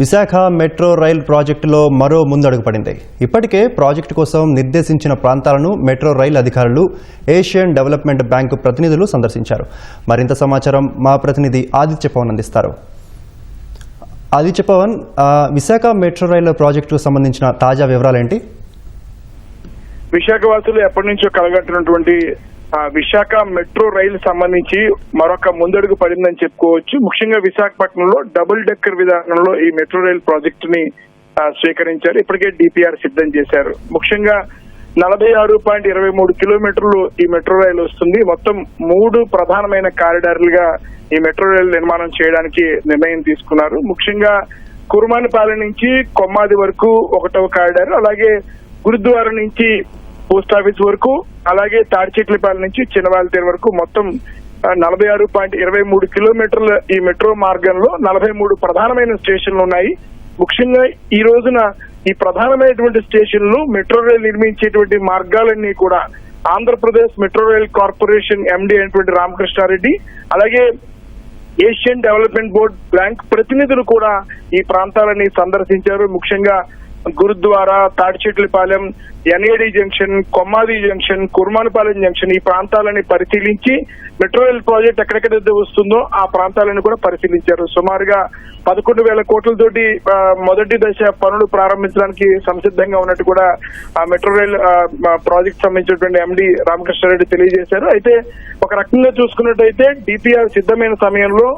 Visakha metro rail ప్రాజెక్టులో మరో ముందడుగు పడింది. ఇప్పటికే ప్రాజెక్టు కోసం నిర్దేశించిన ప్రాంతాలను మెట్రో రైల్ అధికారులు ఏషియన్ డెవలప్మెంట్ బ్యాంకు ప్రతినిధులు సందర్శించారు. మరింత సమాచారం మా ప్రతినిధి ఆదిత్య పవన్ అందిస్తారు. ఆదిత్య పవన్, విశాఖ మెట్రో రైల్ ప్రాజెక్టుకు సంబంధించిన తాజా వివరాలేంటి? విశాఖ వాసులు ఎప్పటి నుంచో కలగంటున్నటువంటి విశాఖ మెట్రో రైలు సంబంధించి మరొక ముందడుగు పడిందని చెప్పుకోవచ్చు. ముఖ్యంగా విశాఖపట్నంలో డబుల్ డెక్కర్ విధానంలో ఈ మెట్రో రైల్ ప్రాజెక్టు ని స్వీకరించారు. ఇప్పటికే డిపిఆర్ సిద్ధం చేశారు. ముఖ్యంగా 46.23 కిలోమీటర్లు ఈ మెట్రో రైలు వస్తుంది. మొత్తం 3 ప్రధానమైన కారిడార్లుగా ఈ మెట్రో రైలు నిర్మాణం చేయడానికి నిర్ణయం తీసుకున్నారు. ముఖ్యంగా కుర్మానిపాలెం నుంచి కొమ్మాది వరకు 1వ కారిడార్, అలాగే గురుద్వారా నుంచి పోస్ట్ ఆఫీస్ వరకు, అలాగే తాడిచెట్లపాలెం నుంచి చిన్నవాళ్ళతేరు వరకు మొత్తం 46.23 కిలోమీటర్ల ఈ మెట్రో మార్గంలో 43 ప్రధానమైన స్టేషన్లు ఉన్నాయి. ముఖ్యంగా ఈ రోజున ఈ ప్రధానమైనటువంటి స్టేషన్లు మెట్రో రైలు నిర్మించేటువంటి మార్గాలన్నీ కూడా ఆంధ్రప్రదేశ్ మెట్రో రైల్ కార్పొరేషన్ ఎండి అయినటువంటి రామకృష్ణారెడ్డి, అలాగే ఏషియన్ డెవలప్మెంట్ బోర్డ్ బ్యాంక్ ప్రతినిధులు కూడా ఈ ప్రాంతాలని సందర్శించారు. ముఖ్యంగా Gurudwara, Tadichetlapalem, NAD junction, Kommadi junction, Kurmanipalem junction ఈ ప్రాంతాలని పరిశీలించి మెట్రో రైల్ ప్రాజెక్ట్ ఎక్కడెక్కడైతే వస్తుందో ఆ ప్రాంతాలను కూడా పరిశీలించారు. సుమారుగా 11,000 కోట్లతోటి మొదటి దశ పనులు ప్రారంభించడానికి సంసిద్ధంగా ఉన్నట్టు కూడా ఆ మెట్రో రైల్ ప్రాజెక్ట్ సంబంధించినటువంటి ఎండి రామకృష్ణారెడ్డి తెలియజేశారు. అయితే ఒక రకంగా చూసుకున్నట్టయితే డిపిఆర్ సిద్ధమైన సమయంలో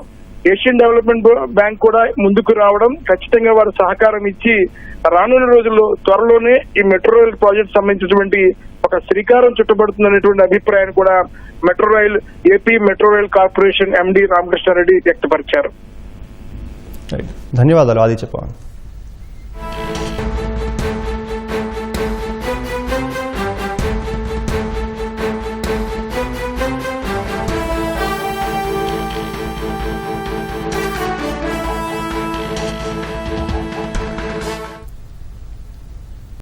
ఏషియన్ డెవలప్మెంట్ బ్యాంక్ కూడా ముందుకు రావడం, ఖచ్చితంగా వారు సహకారం ఇచ్చి రానున్న రోజుల్లో త్వరలోనే ఈ మెట్రో రైల్ ప్రాజెక్ట్ సంబంధించినటువంటి ఒక శ్రీకారం చుట్టబడుతుందనేటువంటి అభిప్రాయాన్ని కూడా AP metro rail corporation MD Ramakrishna Reddy వ్యక్తపరిచారు. ధన్యవాదాలు ఆదిత్య పవన్.